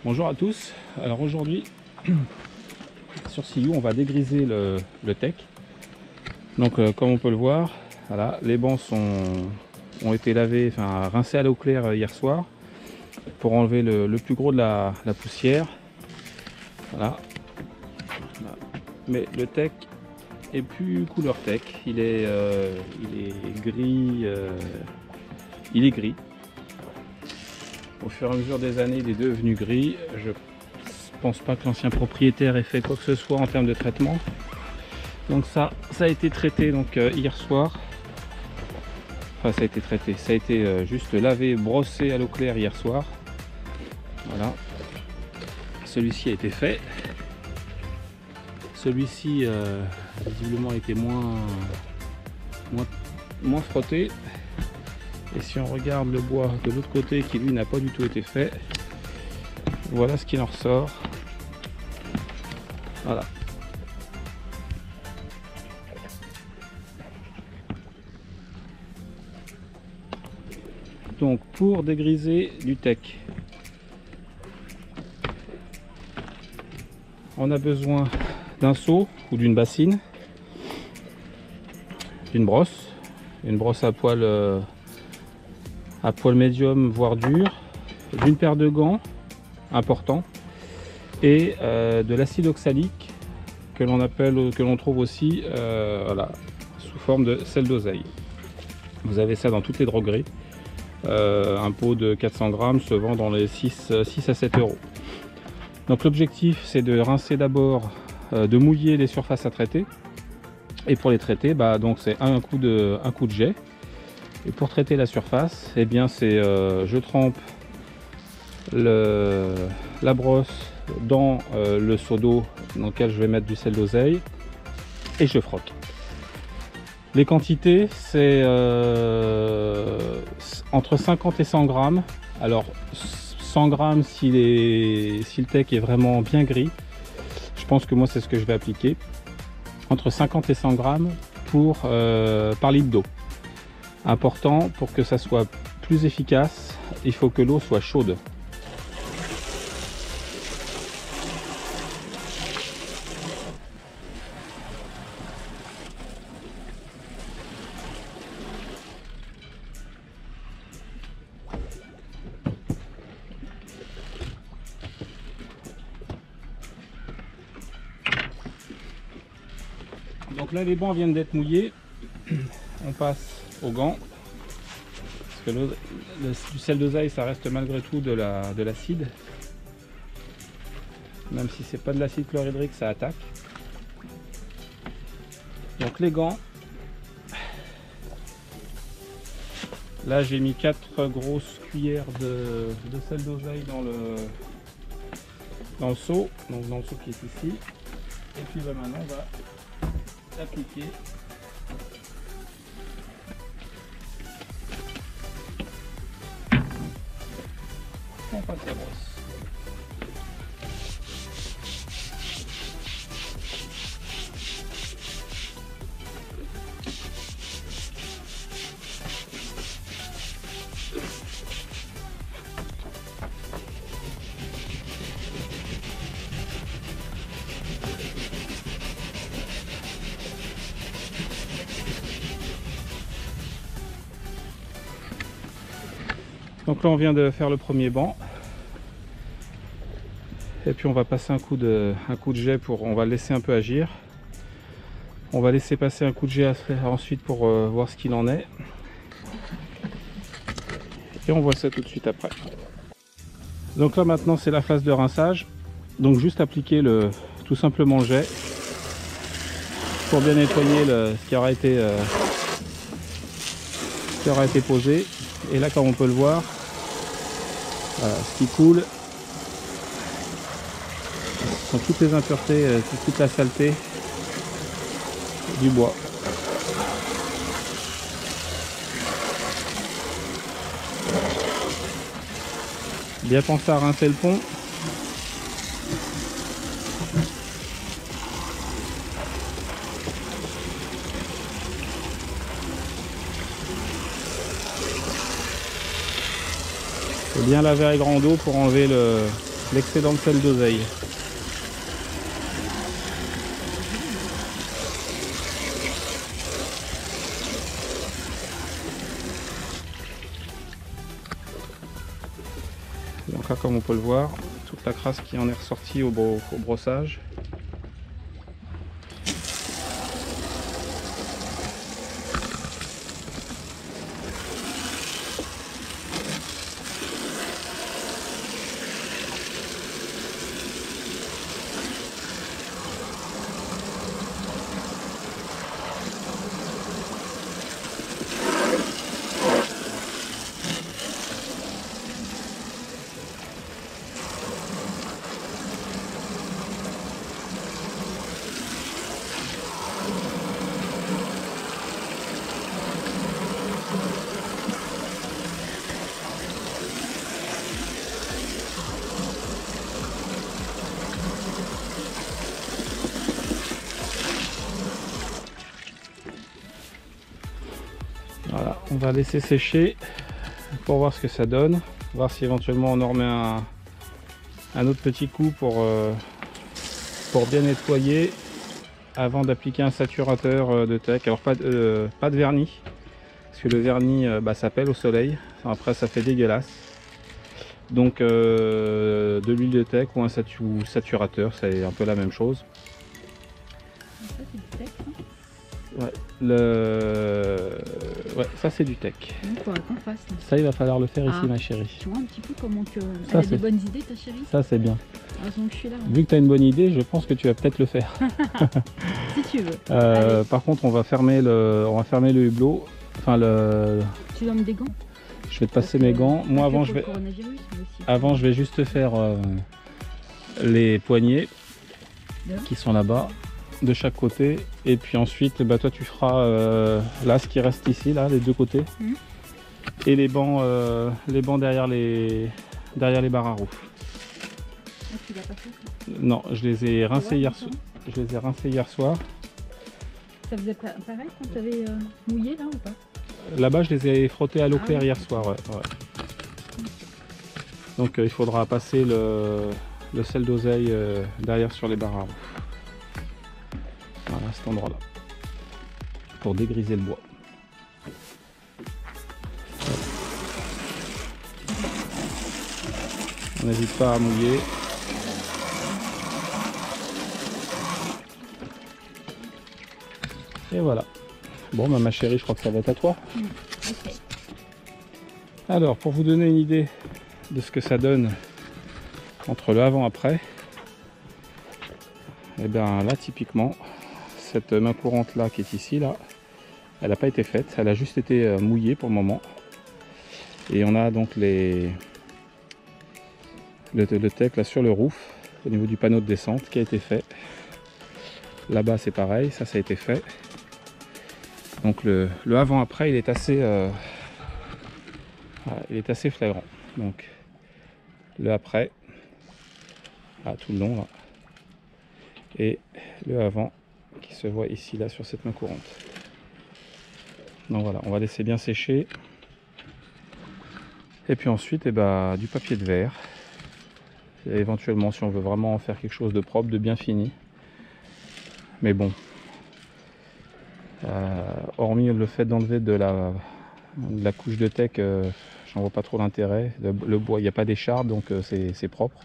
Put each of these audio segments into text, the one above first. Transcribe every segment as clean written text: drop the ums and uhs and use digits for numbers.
Bonjour à tous. Alors aujourd'hui sur Sillou on va dégriser le tech. Donc comme on peut le voir, voilà, les bancs ont été lavés, enfin rincés à l'eau claire hier soir pour enlever le plus gros de la poussière. Voilà. Mais le tech est plus couleur tech, il est gris, il est gris. Au fur et à mesure des années, il est devenu gris. Je pense pas que l'ancien propriétaire ait fait quoi que ce soit en termes de traitement. Donc ça a été traité donc hier soir. Enfin ça a été traité, ça a été juste lavé, brossé à l'eau claire hier soir. Voilà. Celui-ci a été fait. Celui-ci visiblement a été moins frotté. Et si on regarde le bois de l'autre côté qui lui n'a pas du tout été fait, voilà ce qu'il en ressort. Voilà. Donc pour dégriser du tech, on a besoin d'un seau ou d'une bassine, d'une brosse, une brosse à poil médium voire dur, d'une paire de gants important et de l'acide oxalique que l'on trouve aussi voilà, sous forme de sel d'oseille. Vous avez ça dans toutes les drogueries. Un pot de 400 grammes se vend dans les 6 à 7 euros. Donc l'objectif c'est de rincer d'abord, de mouiller les surfaces à traiter, et pour les traiter donc c'est un coup de jet. Et pour traiter la surface, eh bien c'est je trempe la brosse dans le seau d'eau dans lequel je vais mettre du sel d'oseille et je frotte. Les quantités c'est entre 50 et 100 grammes. Alors 100 grammes si le tech est vraiment bien gris. Je pense que moi c'est ce que je vais appliquer. Entre 50 et 100 grammes par litre d'eau. Important, pour que ça soit plus efficace, il faut que l'eau soit chaude. Donc là les bancs viennent d'être mouillés, on passe aux gants, parce que du sel d'oseille ça reste malgré tout de l'acide, même si c'est pas de l'acide chlorhydrique ça attaque. Donc les gants, là j'ai mis 4 grosses cuillères de sel d'oseille dans le seau, donc dans le seau qui est ici, et puis maintenant on va appliquer on passe la brosse. Donc là on vient de faire le premier banc. Et puis on va passer un coup de jet on va le laisser un peu agir. On va laisser passer un coup de jet ensuite pour voir ce qu'il en est. Et on voit ça tout de suite après. Donc là maintenant c'est la phase de rinçage. Donc juste appliquer tout simplement le jet pour bien nettoyer ce qui aura été posé. Et là comme on peut le voir, voilà, ce qui coule, ce sont toutes les impuretés, toute la saleté du bois. Bien penser à rincer le pont. Faut bien laver avec grande eau pour enlever l'excédent de sel d'oseille. Donc là, comme on peut le voir, toute la crasse qui en est ressortie au brossage. Voilà, on va laisser sécher pour voir ce que ça donne, voir si éventuellement on en remet un autre petit coup pour bien nettoyer avant d'appliquer un saturateur de teck. Alors pas de vernis, parce que le vernis ça pèle au soleil, après ça fait dégueulasse. Donc de l'huile de teck ou un saturateur, c'est un peu la même chose. Ça c'est du teck, hein. Ouais, ça c'est du teck. Donc faudra qu'on fasse. Là. Ça il va falloir le faire ici, Ah. ma chérie. Tu vois un petit peu comment que... Ça, Elle a des bonnes idées ta chérie. Ça c'est bien. Heureusement que je suis là. Hein. Vu que tu as une bonne idée, je pense que tu vas peut-être le faire. Si tu veux. Par contre, on va fermer le hublot. Enfin, Tu donnes des gants. je vais te passer mes gants. Moi, avant, je vais juste faire les poignées qui sont là-bas, de chaque côté. Et puis ensuite, toi, tu feras là ce qui reste ici, là, les deux côtés. Et les bancs derrière les barres à roues. Ah, tu l'as pas fait ça. Non, je les ai rincés hier soir. Ça faisait pareil quand tu avais mouillé là ou pas? Là-bas, je les ai frottés à l'eau claire hier soir. Ouais. Donc, il faudra passer le sel d'oseille derrière sur les barres à roues. Voilà, à cet endroit-là. Pour dégriser le bois. On n'hésite pas à mouiller. Et voilà. Bon, ma chérie, je crois que ça va être à toi. Okay. Alors, pour vous donner une idée de ce que ça donne entre le avant et après, et bien là, typiquement, cette main courante là qui est ici, là, elle n'a pas été faite, elle a juste été mouillée pour le moment. Et on a donc le teck là sur le roof, au niveau du panneau de descente qui a été fait. Là-bas, c'est pareil, ça a été fait. Donc le avant-après, il est assez flagrant. Donc le après, tout le long là, et le avant qui se voit ici là sur cette main courante. Donc voilà, on va laisser bien sécher. Et puis ensuite, du papier de verre. Et éventuellement, si on veut vraiment en faire quelque chose de propre, de bien fini. Mais bon. Hormis le fait d'enlever de la couche de teck, j'en vois pas trop l'intérêt. Le bois, il n'y a pas d'écharpe, donc c'est propre.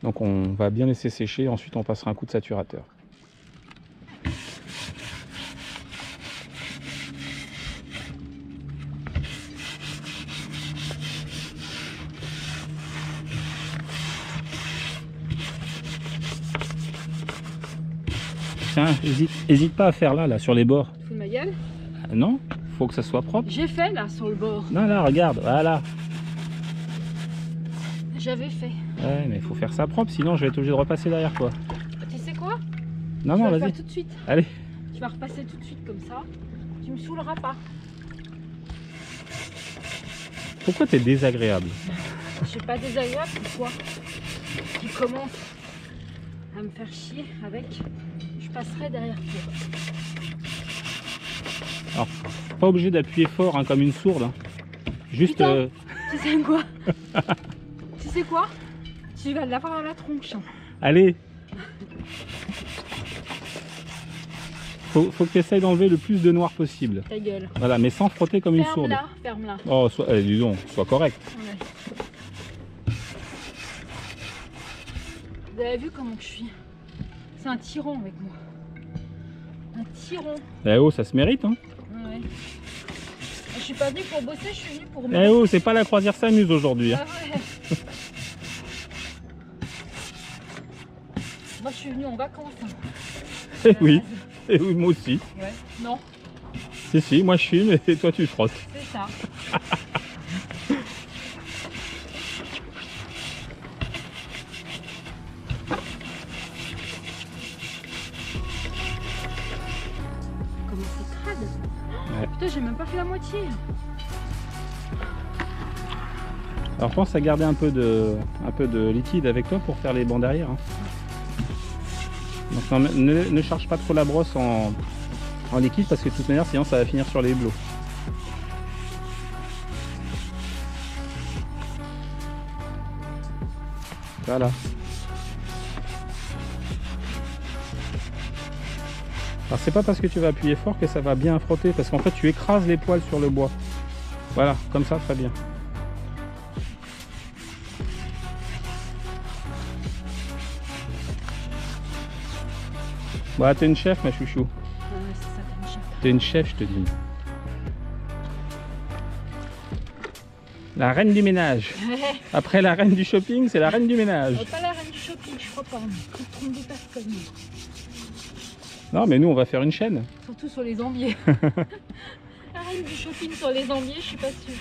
Donc on va bien laisser sécher, ensuite on passera un coup de saturateur. Tiens, hésite pas à faire là sur les bords. Tu fous de ma gueule? Non, faut que ça soit propre. J'ai fait là sur le bord. Non, là, regarde, voilà. J'avais fait. Ouais, mais il faut faire ça propre, sinon je vais être obligé de repasser derrière toi. Tu sais quoi? Non, Tu non, vas le vas-y. faire tout de suite. Allez. Tu vas repasser tout de suite comme ça. Tu me saouleras pas. Pourquoi t'es désagréable? Je suis pas désagréable, c'est toi qui commence à me faire chier avec. Je passerai derrière toi. Alors, pas obligé d'appuyer fort hein, comme une sourde. Hein. Juste. Putain. Tu sais quoi? Tu sais quoi? Tu vas l'avoir à la tronche. Allez. Faut que tu essayes d'enlever le plus de noir possible. Ta gueule. Voilà, mais sans frotter comme une sourde. Ferme-la. Oh, dis donc, sois correct. Ouais. Vous avez vu comment je suis? C'est un tyran avec moi. Un tyran. Eh oh, ça se mérite, hein. Ouais. Je suis pas venue pour bosser, je suis venue pour... Eh oh, c'est pas la croisière s'amuse aujourd'hui. Hein. Ah ouais. Moi je suis venue en vacances. Hein. Eh oui. Et oui, moi aussi. Ouais. Non. Si, moi je filme et toi tu frottes. C'est ça. Comment c'est crade. Ouais. Putain, j'ai même pas fait la moitié. Alors pense à garder un peu de liquide avec toi pour faire les bancs derrière. Hein. Donc non, ne charge pas trop la brosse en liquide parce que de toute manière sinon ça va finir sur les hublots. Voilà. Alors c'est pas parce que tu vas appuyer fort que ça va bien frotter parce qu'en fait tu écrases les poils sur le bois. Voilà, comme ça très bien. Bah t'es une chef ma chouchou. C'est ça, t'es une chef. T'es une chef je te dis. La reine du ménage. Après la reine du shopping, c'est la reine du ménage. Pas la reine du shopping, je crois pas. On se trompe de personne. Non mais nous on va faire une chaîne. Surtout sur les ambiers. La reine du shopping sur les ambiers, je suis pas sûre.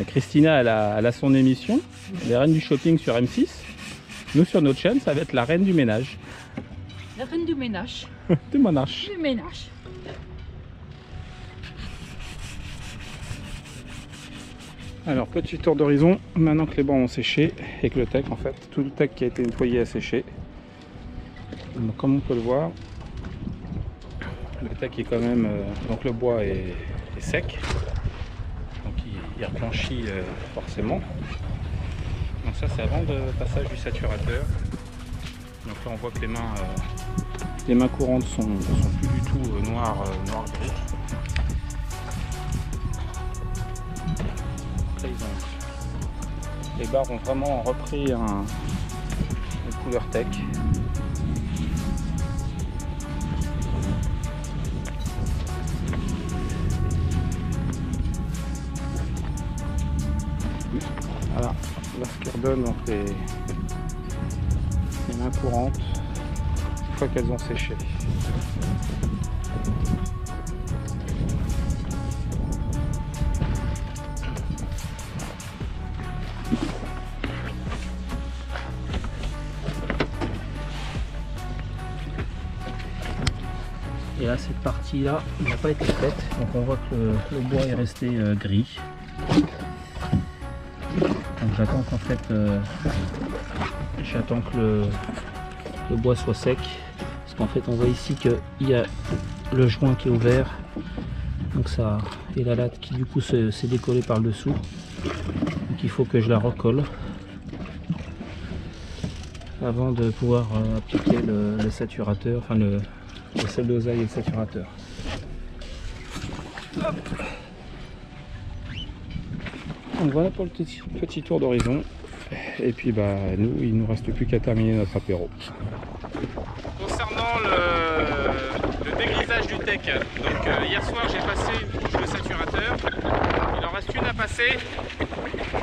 Et Christina elle a son émission, les reines du shopping sur M6. Nous sur notre chaîne ça va être la reine du ménage. La reine du ménage. Du monarche. Du ménage. Alors petit tour d'horizon, maintenant que les bancs ont séché et que le tech en fait, tout le tech qui a été nettoyé a séché. Donc, comme on peut le voir, le tech est quand même, donc le bois est sec, donc il reblanchit forcément. Donc ça c'est avant le passage du saturateur. Donc là on voit que les mains courantes sont plus du tout noir gris. Là, les barres ont vraiment repris une couleur tech. Voilà, là ce qui redonne donc les mains courantes une fois qu'elles ont séché. Et là cette partie là n'a pas été faite, donc on voit que le bois est resté gris. Donc j'attends qu'en fait j'attends que le bois soit sec, parce qu'en fait on voit ici qu'il y a le joint qui est ouvert, donc ça, et la latte qui du coup s'est décollée par le dessous, donc il faut que je la recolle avant de pouvoir appliquer le saturateur, enfin le sel d'oseille et le saturateur. Hop. Donc voilà pour le petit tour d'horizon. Et puis bah nous, il ne nous reste plus qu'à terminer notre apéro. Concernant le dégrisage du tech, donc hier soir j'ai passé une couche de saturateur. Il en reste une à passer.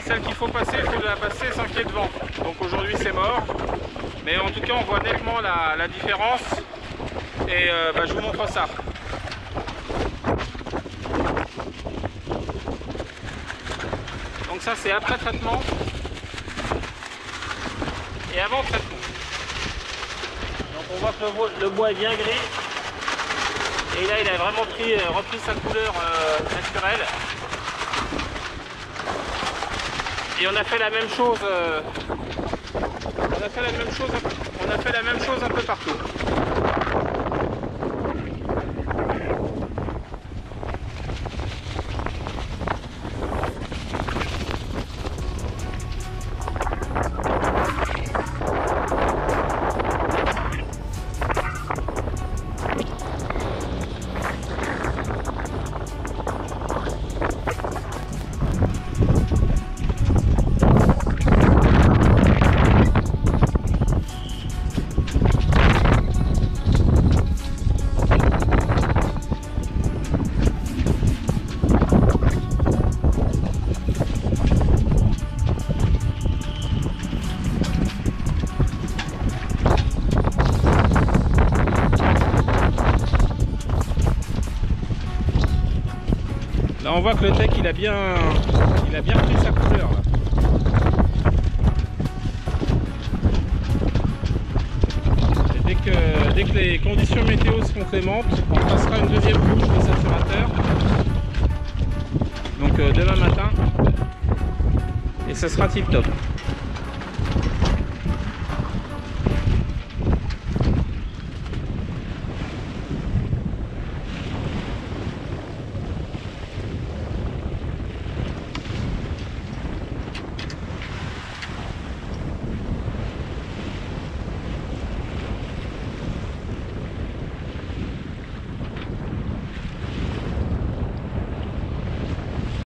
Celle qu'il faut passer, il faut la passer sans qu'il y ait de vent. Donc aujourd'hui c'est mort. Mais en tout cas on voit nettement la différence. Et bah, je vous montre ça. Donc ça c'est après traitement et avant traitement. Donc on voit que le bois est bien gris. Et là il a vraiment repris sa couleur naturelle. Et on a fait la même chose. On a fait la même chose un peu partout. Là on voit que le tech il a bien pris sa couleur là. Et dès que les conditions météo seront clémentes, on passera une deuxième couche de saturateur. Donc demain matin. Et ce sera tip top.